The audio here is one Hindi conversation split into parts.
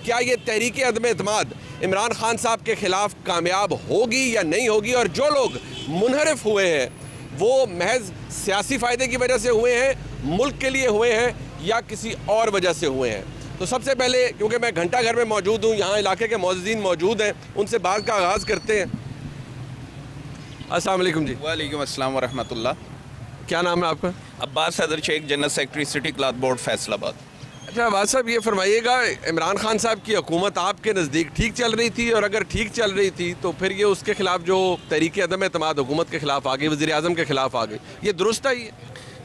क्या ये तहरीक अदम एतमाद इमरान खान साहब के ख़िलाफ़ कामयाब होगी या नहीं होगी, और जो लोग मुनहरफ हुए हैं वो महज सियासी फ़ायदे की वजह से हुए हैं, मुल्क के लिए हुए हैं, या किसी और वजह से हुए हैं। तो सबसे पहले, क्योंकि मैं घंटा घर में मौजूद हूँ, यहाँ इलाके के मौजूदीन मौजूद हैं, उनसे बात का आगाज़ करते हैं। अस्सलाम वालेकुम जी। वालेकुम अस्सलाम वरहमतुल्लाह। क्या नाम है आपका? Abbas Haider Sheikh, general secretary city cloth board Faisalabad. अच्छा अब्बास साहब, ये फरमाइएगा, इमरान खान साहब की हुकूमत आपके नज़दीक ठीक चल रही थी, और अगर ठीक चल रही थी तो फिर ये उसके खिलाफ जो तहरीक अदम एतमाद हुकूमत के खिलाफ आ गई, वज़ीर आज़म के खिलाफ आ गई, ये दुरुस्त है? ये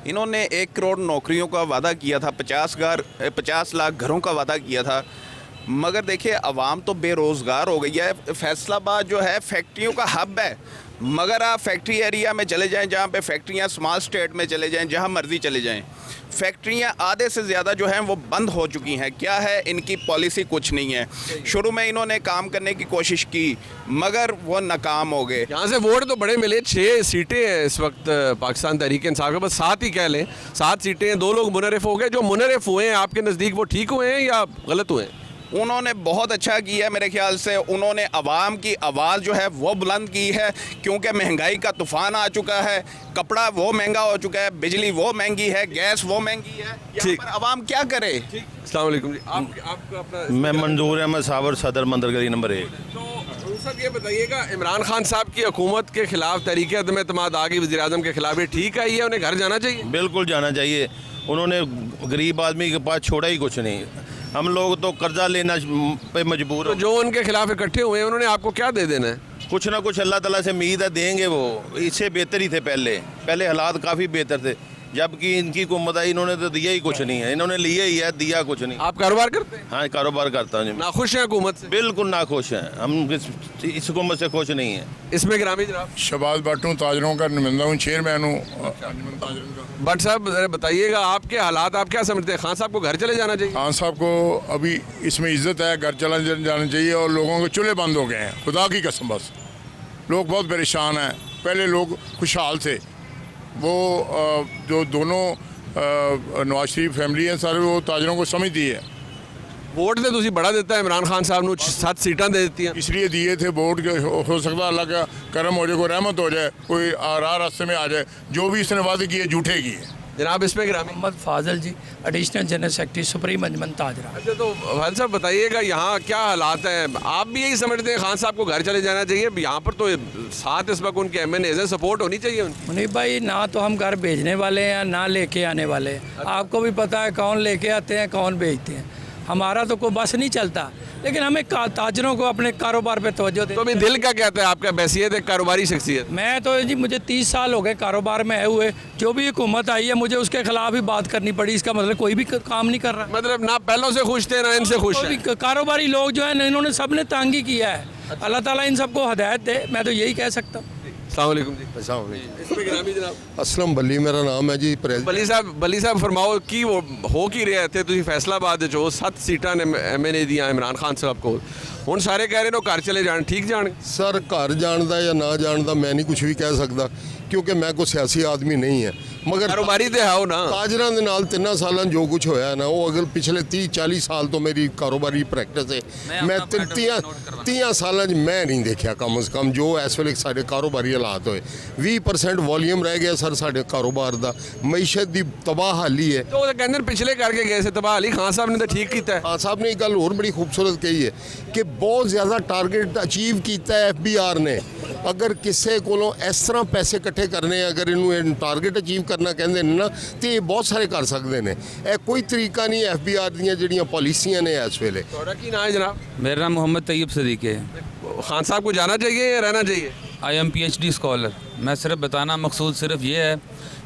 इन्होंने 1 करोड़ नौकरियों का वादा किया था, 50 लाख घरों का वादा किया था, मगर देखिए अवाम तो बेरोज़गार हो गई है। फैसलाबाद जो है फैक्ट्रियों का हब है, मगर आप फैक्ट्री एरिया में चले जाएं, जहाँ पे फैक्ट्रियाँ स्मॉल स्टेट में चले जाएं, जहाँ मर्ज़ी चले जाएं, फैक्ट्रियाँ आधे से ज़्यादा जो हैं वो बंद हो चुकी हैं। क्या है इनकी पॉलिसी? कुछ नहीं है। शुरू में इन्होंने काम करने की कोशिश की मगर वो नाकाम हो गए। यहाँ से वोट तो बड़े मिले, 6 सीटें हैं इस वक्त पाकिस्तान तहरीक इंसाफ के, बस 7 ही कह लें, 7 सीटें हैं। 2 लोग मुनहरफ हो गए। जो मुनहरफ हुए हैं आपके नज़दीक वो ठीक हुए हैं या गलत हुए हैं? उन्होंने बहुत अच्छा किया मेरे ख्याल से। उन्होंने अवाम की आवाज़ जो है वो बुलंद की है, क्योंकि महंगाई का तूफ़ान आ चुका है, कपड़ा वो महंगा हो चुका है, बिजली वो महंगी है, गैस वो महंगी है। यहाँ पर अवाम क्या करे? अस्सलाम वालेकुम जी। आपका अपना? मैं मंजूर अहमद साबर, सदर मंदर गली नंबर 1। तो सर ये बताइएगा, इमरान खान साहब की हुकूमत के खिलाफ तहरीक अदम एतमाद आ गई वज़ीर आज़म के खिलाफ, ये ठीक है? ये उन्हें घर जाना चाहिए? बिल्कुल जाना चाहिए। उन्होंने गरीब आदमी के पास छोड़ा ही कुछ नहीं। हम लोग तो कर्जा लेना पे मजबूर तो हैं। जो उनके खिलाफ इकट्ठे हुए हैं उन्होंने आपको क्या दे देना है? कुछ ना कुछ अल्लाह ताला से उम्मीद है देंगे। वो इससे बेहतर ही थे। पहले हालात काफ़ी बेहतर थे, जबकि इनकी हुकूमत आई, इन्होंने तो दिया ही कुछ नहीं है। इन्होंने लिया ही है, दिया कुछ नहीं। आप कारोबार करते हैं? हाँ, कारोबार करता हूँ। नाखुश हैं हुकूमत से? बिल्कुल नाखुश हैं हम, इस हुकूमत से खुश नहीं है। इसमें ग्रामीण जनाब शबाज भट्ट हूँ, ताजरों का नुमाइंदा हूँ, चेयरमैन हूँ अंजुमन ताजरों का। भट्ट साहब जरा बताइएगा, आपके हालात आप क्या समझते हैं? खान साहब को घर चले जाना चाहिए? खान साहब को अभी इसमें इज्जत है, घर चला जाना चाहिए, और लोगों के चूल्हे बंद हो गए हैं, खुदा की कसम। बस लोग बहुत परेशान हैं। पहले लोग खुशहाल थे। वो जो दोनों नवाज शरीफ फैमिली है सारे, वो ताजरों को समझती है। वोट तो तुसी बड़ा देता है इमरान खान साहब ने, 7 सीटां दे दी हैं। इसलिए दिए थे वोट के, हो सकता है अल्लाह का करम हो जाए, कोई रहमत हो जाए, कोई राह रास्ते में आ जाए। जो भी इसने वादे किए झूठे किए। जनाब इसमें ग्रामीण? मोहम्मद फाजल जी, एडिशनल जनरल सेक्रेटरी सुप्रीम अंजुमन ताजरा। अच्छा, तो भाई साहब बताइएगा यहाँ क्या हालात हैं? आप भी यही समझते हैं खान साहब को घर चले जाना चाहिए? यहाँ पर तो 7 इस वक्त उनके MNAs हैं, सपोर्ट होनी चाहिए उनकी। मुनीब भाई, ना तो हम घर भेजने वाले हैं ना लेके आने वाले हैं। आपको भी पता है कौन लेके आते हैं कौन भेजते हैं। हमारा तो कोई बस नहीं चलता, लेकिन हमें ताजरों को अपने कारोबार पे तवज्जो दे। तो अभी दिल क्या कहता है आपका? बैसियत है कारोबारी शख्सियत? मैं तो जी, मुझे 30 साल हो गए कारोबार में है हुए। जो भी हुकूमत आई है मुझे उसके खिलाफ ही बात करनी पड़ी। इसका मतलब कोई भी काम नहीं कर रहा। मतलब ना पहलों से खुश थे ना इनसे खुश कोई हैं? भी कारोबारी लोग जो है इन्होंने सबने तंग ही किया है। अल्लाह ताला इन सबको हदायत दे, मैं तो यही कह सकता हूँ। अस्सलाम वालेकुम जी। इसमें ग्रामीण जनाब? असलम बली मेरा नाम है जी। बली साहब फरमाओ की हो की रहे थे तुम फैसलाबाद जो 7 सीटां ने MNA दियां इमरान खान साहब को, हुण सारे कह रहे ने घर चले जान, ठीक जान? सर घर जानदा या ना जानदा मैं नहीं कुछ भी कह सकता, क्योंकि मैं कोई सियासी आदमी नहीं है। मगर कारोबारी तो है ना। ताजरां दे नाल 3 सालां जो कुछ होया ना, वो अगर पिछले 30-40 साल तो मेरी कारोबारी प्रैक्टिस है। मैं 30 सालां मैं नहीं देखा कम अज़ कम जो इस वेले साडे कारोबारी हालात होए। 20% वॉल्यूम रह गया सर साडे कारोबार दा, मईशत दी तबाहाली है। तो कहते पिछले करके गए से तबाहाली, खान साहब ने तो ठीक किया है। खान साहब ने एक गल होर बड़ी खूबसूरत कही है कि बहुत ज़्यादा टारगेट अचीव किया है FBR ने। अगर किसी कोलों इस तरह पैसे इकट्ठे करने, अगर इनू टारगेट अचीव करना कहते हैं ना, तो ये बहुत सारे कर सकते हैं। यह कोई तरीका नहीं FBR दी जड़ियाँ पॉलिसियाँ ने इस वेले। थोड़ा की ना है जनाब? मेरा नाम मोहम्मद तैयब सदीक है। खान साहब को जाना चाहिए या रहना चाहिए? I am PhD scholar. मैं सिर्फ बताना मकसूद सिर्फ ये है,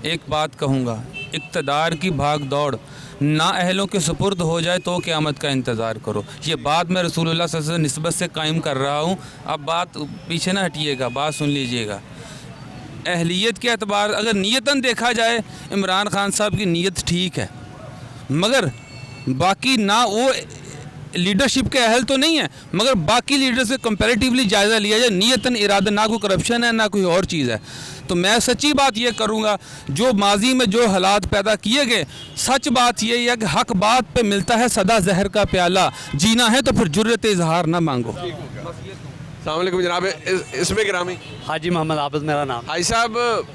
एक बात कहूँगा, इक़्तिदार की भाग दौड़ ना अहलों के सुपुर्द हो जाए तो क़यामत का इंतज़ार करो। ये बात मैं रसूलुल्लाह सल्लल्लाहु अलैहि वसल्लम निस्बत से कायम कर रहा हूँ। अब बात पीछे ना हटिएगा, बात सुन लीजिएगा। अहलियत के अतबार अगर नीयतन देखा जाए, इमरान खान साहब की नीयत ठीक है, मगर बाकी ना वो लीडरशिप के अहल तो नहीं है, मगर बाकी लीडर से कंपैरेटिवली जायज़ा लिया जाए, नीयतन इरादा, ना कोई करप्शन है ना कोई और चीज़ है। तो मैं सच्ची बात ये करूँगा, जो माजी में जो हालात पैदा किए गए, सच बात ये है कि हक बात पे मिलता है सदा जहर का प्याला, जीना है तो फिर जुर्रत इजहार ना मांगो। अस्सलाम वालेकुम जनाब, इसमें गिरामी। हाजी मोहम्मद आबिद मेरा नाम। भाई साहब,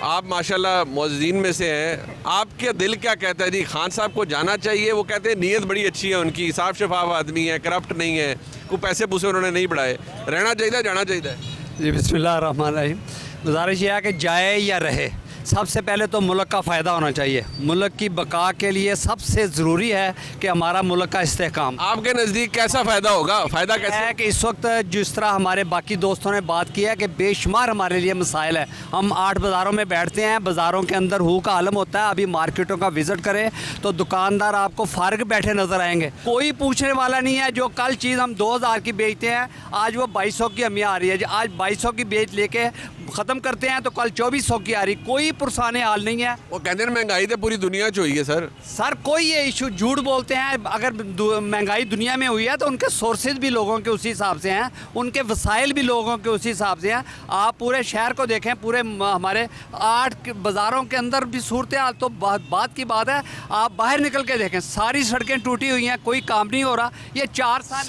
आप माशाल्लाह मुअज्जिन में से हैं, आपके दिल क्या कहता है जी? खान साहब को जाना चाहिए? वो कहते हैं नीयत बड़ी अच्छी है उनकी, साफ शफाफ आदमी है, करप्ट नहीं है, कोई पैसे पूसे उन्होंने नहीं बढ़ाए, रहना चाहिए, जाना चाहिए? जी बिस्मिल्लाह रहमान रहीम। गुजारिश यह है कि जाए या रहे, सबसे पहले तो मुल्क का फ़ायदा होना चाहिए। मुल्क की बका के लिए सबसे ज़रूरी है कि हमारा मुल्क का इस्तेहकाम। आपके नज़दीक कैसा फ़ायदा होगा? फ़ायदा कैसे है कि इस वक्त जिस तरह हमारे बाकी दोस्तों ने बात की है कि बेशुमार हमारे लिए मसाइल है। हम 8 बाज़ारों में बैठते हैं, बाज़ारों के अंदर हू का आलम होता है। अभी मार्केटों का विज़िट करें तो दुकानदार आपको फारग बैठे नज़र आएंगे, कोई पूछने वाला नहीं है। जो कल चीज़ हम 2000 की बेचते हैं, आज वो 2200 की हमें आ रही है। आज 2200 की बेच लेके ख़त्म करते हैं तो कल 2400 की आ रही, कोई पुरसाने हाल नहीं है। वो कहते हैं महंगाई तो पूरी दुनिया च हुई है सर कोई ये इशू झूठ बोलते हैं। अगर महंगाई दुनिया में हुई है तो उनके सोर्सेज भी लोगों के उसी हिसाब से हैं, उनके वसाइल भी लोगों के उसी हिसाब से हैं। आप पूरे शहर को देखें, पूरे हमारे 8 बाज़ारों के अंदर भी सूरत हाल तो बात की बात है। आप बाहर निकल के देखें, सारी सड़कें टूटी हुई हैं, कोई काम नहीं हो रहा। ये 4 साल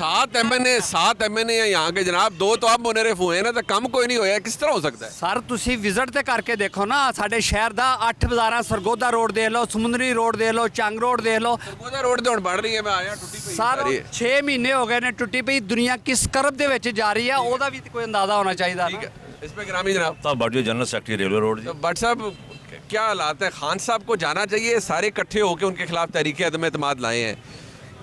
7 MNA है यहाँ के जनाब, 2 तो आप मुनरिफ हुए हैं ना, तो कम कोई नहीं होया, किस तरह हो सकता है? सर तुसी विजिट तो करके देखो ना, साढ़े शहर का 8 बाज़ार, सरगोदा रोड देख लो, समुंदरी रोड देख लो, चंग रोड देख लो। सरगोदा रोड तो बढ़ रही है, मैं आया टुटी पई सर 6 महीने हो गए ने टुटी पई। दुनिया किस करब दे विच जा रही है, ओदा भी कोई अंदाजा होना चाहिए। ठीक है, इस पे ग्रामी जनाब। जनरल सेक्रेटरी रेलवे रोड जी। तो भट्ट साहब, क्या हालात है? खान साहब को जाना चाहिए? सारे इकट्ठे होकर उनके खिलाफ तहरीक अदम एतमाद लाए हैं,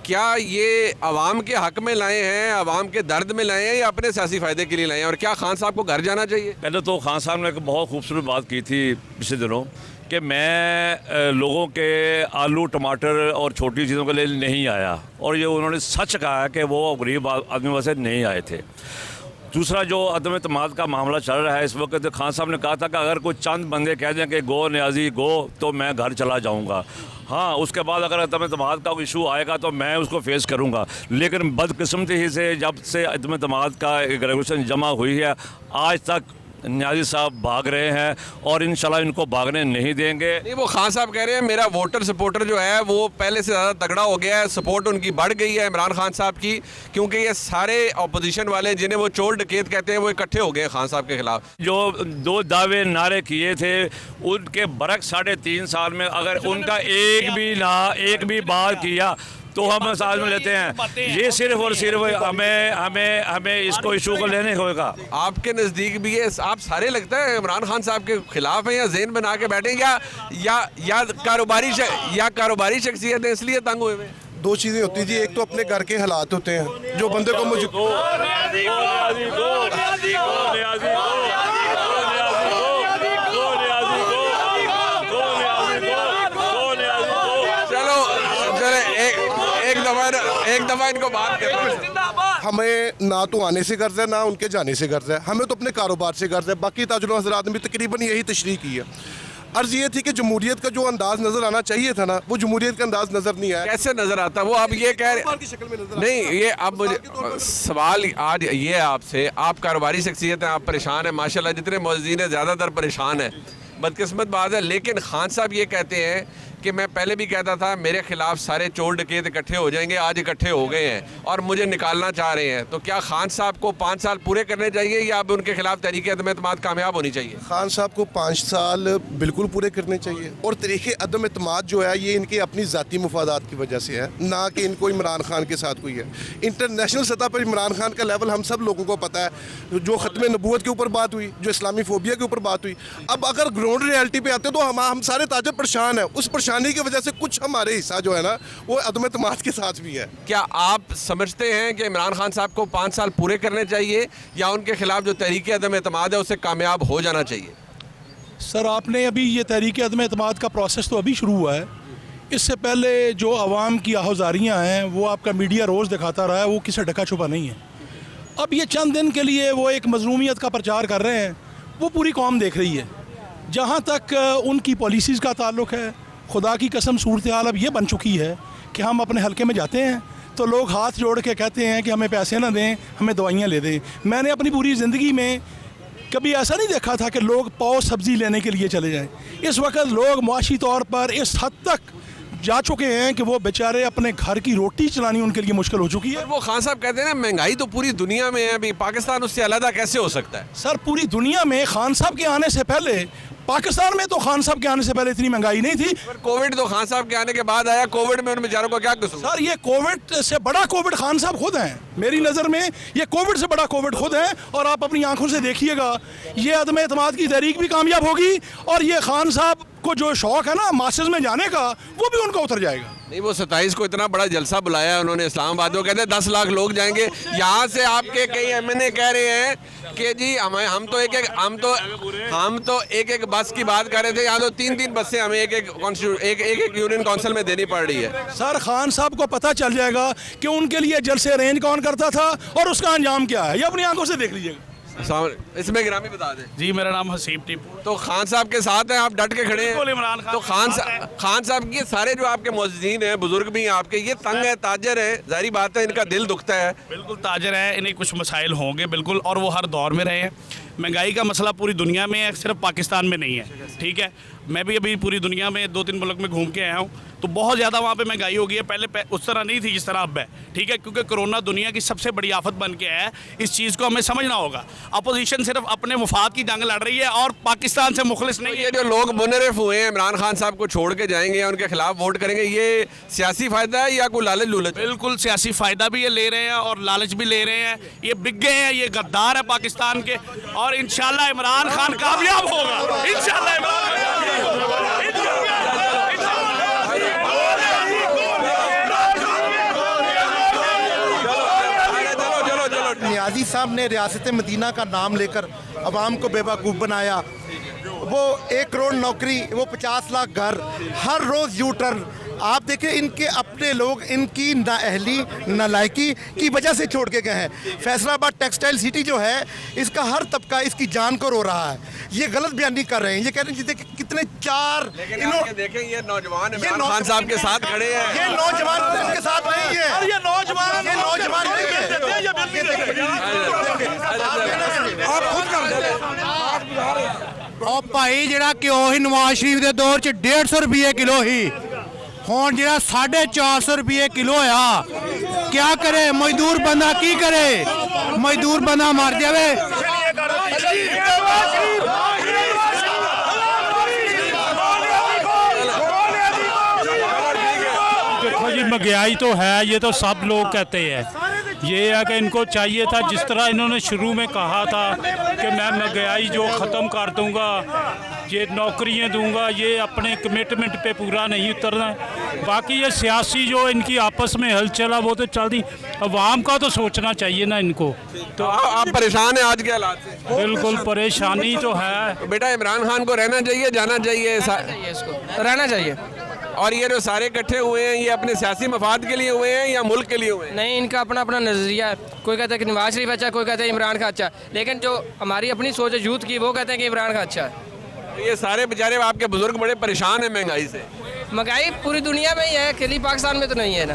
क्या ये आवाम के हक में लाए हैं, आवाम के दर्द में लाए हैं, या अपने सियासी फ़ायदे के लिए लाए हैं? और क्या खान साहब को घर जाना चाहिए? पहले तो खान साहब ने एक बहुत खूबसूरत बात की थी पिछले दिनों कि मैं लोगों के आलू टमाटर और छोटी चीज़ों के लिए नहीं आया, और ये उन्होंने सच कहा है कि वो गरीब आदमी वैसे नहीं आए थे। दूसरा, जो अदम एतमाद का मामला चल रहा है इस वक्त, खान साहब ने कहा था कि अगर कोई चंद बंदे कह दें कि गो न्याजी गो, तो मैं घर चला जाऊंगा। हाँ, उसके बाद अगर अदम एतमाद का इशू आएगा तो मैं उसको फेस करूंगा। लेकिन बदकिस्मती ही से जब से अदम एतमाद का एक रेगुलेशन जमा हुई है, आज तक न्याजी साहब भाग रहे हैं, और इंशाल्लाह इनको भागने नहीं देंगे। नहीं, वो खान साहब कह रहे हैं मेरा वोटर सपोर्टर जो है वो पहले से ज़्यादा तगड़ा हो गया है, सपोर्ट उनकी बढ़ गई है इमरान खान साहब की, क्योंकि ये सारे अपोजिशन वाले जिन्हें वो चोर डकैत कहते हैं वो इकट्ठे हो गए खान साहब के खिलाफ। जो 2 दावे नारे किए थे उनके बरक 3.5 साल में अगर उनका एक भी बार किया तो हम साथ में लेते हैं। ये सिर्फ और सिर्फ हमें इसको इशू को लेने होगा। आपके नज़दीक भी ये आप सारे लगता है इमरान खान साहब के खिलाफ हैं, या ज़हन बना के बैठेंगे, या कारोबारी शख्सियत है इसलिए तंग हुए हैं? 2 चीज़ें होती जी, एक तो अपने घर के हालात होते हैं जो बंदे को एक दफा इनको बात करें। हमें ना तो आने से गर्ज है ना उनके जाने से गर्ज है, हमें तो अपने कारोबार से गर्ज है। बाकी ताजुल हज़रात ने भी तकरीबन यही तशरीह की है। अर्ज़ ये थी कि जमहूरियत का जो अंदाज़ नज़र आना चाहिए था ना, वो जमहूरियत का अंदाज़ नज़र नहीं आया। कैसे नज़र आता? वो आप ये कह रहे नहीं, ये अब मुझे सवाल आज ये आपसे, आप कारोबारी शख्सियत हैं, आप परेशान हैं माशाल्लाह, जितने मुअज़्ज़िन हैं ज़्यादातर परेशान हैं, बदकिस्मत बात है। लेकिन खान साहब ये कहते हैं कि मैं पहले भी कहता था मेरे खिलाफ सारे चोर डकैत इकट्ठे हो जाएंगे, आज इकट्ठे हो गए हैं और मुझे निकालना चाह रहे हैं। तो क्या खान साहब को 5 साल पूरे करने चाहिए, या अब उनके खिलाफ तहरीक अदम एतमाद कामयाब होनी चाहिए? खान साहब को 5 साल बिल्कुल पूरे करने चाहिए, और तरीके अदम एतमाद जो है ये इनके अपनी ज़ाती मुफादात की वजह से है, ना कि इनको इमरान खान के साथ कोई है। इंटरनेशनल सतह पर इमरान खान का लेवल हम सब लोगों को पता है। जो ख़त्म नबूवत के ऊपर बात हुई, जो इस्लामी फोबिया के ऊपर बात हुई, अब अगर ग्राउंड रियलिटी पे आते तो हम सारे ताजर परेशान हैं। उस परेशानी की वजह से कुछ हमारे हिस्सा जो है ना वो अदम एतमाद के साथ भी है। क्या आप समझते हैं कि इमरान खान साहब को 5 साल पूरे करने चाहिए, या उनके खिलाफ जो तहरीक अदम एतमाद है उसे कामयाब हो जाना चाहिए? सर, आपने अभी ये तहरीक अदम एतमाद का प्रोसेस तो अभी शुरू हुआ है। इससे पहले जो आवाम की आहुजारियाँ हैं वो आपका मीडिया रोज़ दिखाता रहा है, वो किसी ढका छुपा नहीं है। अब ये चंद दिन के लिए वो एक मजलूमियत का प्रचार कर रहे हैं, वो पूरी कौम देख रही है। जहाँ तक उनकी पॉलिसीज़ का ताल्लुक़ है, खुदा की कसम सूरत हाल अब ये बन चुकी है कि हम अपने हलके में जाते हैं तो लोग हाथ जोड़ के कहते हैं कि हमें पैसे ना दें, हमें दवाइयाँ ले दें। मैंने अपनी पूरी ज़िंदगी में कभी ऐसा नहीं देखा था कि लोग पाव सब्ज़ी लेने के लिए चले जाएं। इस वक्त लोग मुआशी तौर पर इस हद तक जा चुके हैं कि वो बेचारे अपने घर की रोटी चलानी उनके लिए मुश्किल हो चुकी है। वो खान साहब कहते हैं ना, महंगाई तो पूरी दुनिया में है, अभी पाकिस्तान उससे अलग कैसे हो सकता है? सर, पूरी दुनिया में खान साहब के आने से पहले, पाकिस्तान में तो खान साहब के आने से पहले इतनी महंगाई नहीं थी। पर कोविड तो खान साहब के आने के बाद आया। कोविड में उन बेचारों को क्या कसूर? सर, ये कोविड से बड़ा कोविड खान साहब खुद हैं। मेरी नज़र में ये कोविड से बड़ा कोविड खुद है। और आप अपनी आंखों से देखिएगा, ये अदम एतमाद की तहरीक भी कामयाब होगी और ये खान साहब को जो शौक है ना मासेस में जाने का, वो भी उनका उतर जाएगा। नहीं, वो 27 को इतना बड़ा जलसा बुलाया है उन्होंने इस्लामाबाद में, कहते हैं 10 लाख लोग जाएंगे। यहाँ से आपके कई एमएनए कह रहे हैं कि जी हम तो एक बस की बात कर रहे थे, यहाँ तो 3-3 बसें हमें एक यूनियन काउंसिल में देनी पड़ रही है। सर, खान साहब को पता चल जाएगा कि उनके लिए जलसे अरेंज कौन करता था और उसका अंजाम क्या है। ये अपनी आंखों से देख लीजिएगा। इसमें गिरामी बता दें। जी, मेरा नाम हसीब टिप्पू। तो खान साहब के साथ हैं, आप डट के खड़े हैं। इमरान खान तो खान साहब के सारे जो आपके मुअज्जिजीन हैं, बुजुर्ग भी हैं आपके, ये तंग है, ताजर है, जाहिर बात है इनका दिल दुखता है। बिल्कुल ताजर है, इन्हें कुछ मसाइल होंगे बिल्कुल, और वो हर दौर में रहे हैं। महंगाई का मसला पूरी दुनिया में है, सिर्फ पाकिस्तान में नहीं है। ठीक है, मैं भी अभी पूरी दुनिया में 2-3 मुल्क में घूम के आया हूँ, तो बहुत ज़्यादा वहाँ पे महंगाई हो गई है। पहले उस तरह नहीं थी जिस तरह अब है। ठीक है, क्योंकि कोरोना दुनिया की सबसे बड़ी आफत बन के आया है। इस चीज़ को हमें समझना होगा। अपोजिशन सिर्फ अपने मुफाद की जंग लड़ रही है और पाकिस्तान से मुखलिस नहीं है। ये जो लोग मुनरिफ हुए हैं, इमरान खान साहब को छोड़ के जाएंगे या उनके खिलाफ वोट करेंगे, ये सियासी फ़ायदा है या कोई लालच लूलच? बिल्कुल सियासी फ़ायदा भी ये ले रहे हैं और लालच भी ले रहे हैं। ये बिक गए हैं, ये गद्दार है पाकिस्तान के, और इंशाल्लाह इमरान खान कामयाब होगा। इंशाल्लाह इमरान खान नियाज़ी साहब ने रियासत मदीना का नाम लेकर अवाम को बेवकूफ़ बनाया। वो 1 करोड़ नौकरी, वो 50 लाख घर, हर रोज़ यू टर्न। आप देखें, इनके अपने लोग इनकी नाअहली, नालायकी की वजह से छोड़ के गए हैं। फैसलाबाद टेक्सटाइल सिटी जो है, इसका हर तबका इसकी जान को रो रहा है। ये गलत बयानी कर रहे हैं। ये कह रहे हैं कितने चार देखें, ये नौजवान इमरान खान साहब के साथ खड़े हैं। ये नौजवान इनके साथ नहीं है। ये नौजवान नहीं है। और भाई जिहड़ा घ्यो ही नवाज शरीफ के दौर च 150 रुपये किलो ही, हुण जिहड़ा 450 रुपये किलो आ। क्या करे मजदूर बंदा, की करे मजदूर बंदा मर जावे। देखो जी, महंगाई तो है, ये तो सब लोग कहते हैं। ये है कि इनको चाहिए था, जिस तरह इन्होंने शुरू में कहा था कि मैं महंगाई जो ख़त्म कर दूंगा, ये नौकरियां दूंगा, ये अपने कमिटमेंट पे पूरा नहीं उतरना। बाकी ये सियासी जो इनकी आपस में हलचल है वो तो चलती, अवाम का तो सोचना चाहिए ना इनको। तो आप परेशान हैं आज के हालात से? बिल्कुल परेशानी तो है। तो बेटा, इमरान खान को रहना चाहिए, जाना चाहिए? इसको रहना चाहिए। और ये जो सारे इकट्ठे हुए हैं, ये अपने सियासी मफाद के लिए हुए हैं या मुल्क के लिए हुए हैं? नहीं, इनका अपना अपना नज़रिया है। कोई कहता है कि नवाज शरीफ अच्छा, कोई कहता है इमरान खान अच्छा, लेकिन जो हमारी अपनी सोच है यूथ की, वो कहते हैं कि इमरान खान अच्छा है। ये सारे बेचारे आपके बुजुर्ग बड़े परेशान हैं महंगाई से। महंगाई पूरी दुनिया में ही है, अकेली पाकिस्तान में तो नहीं है ना।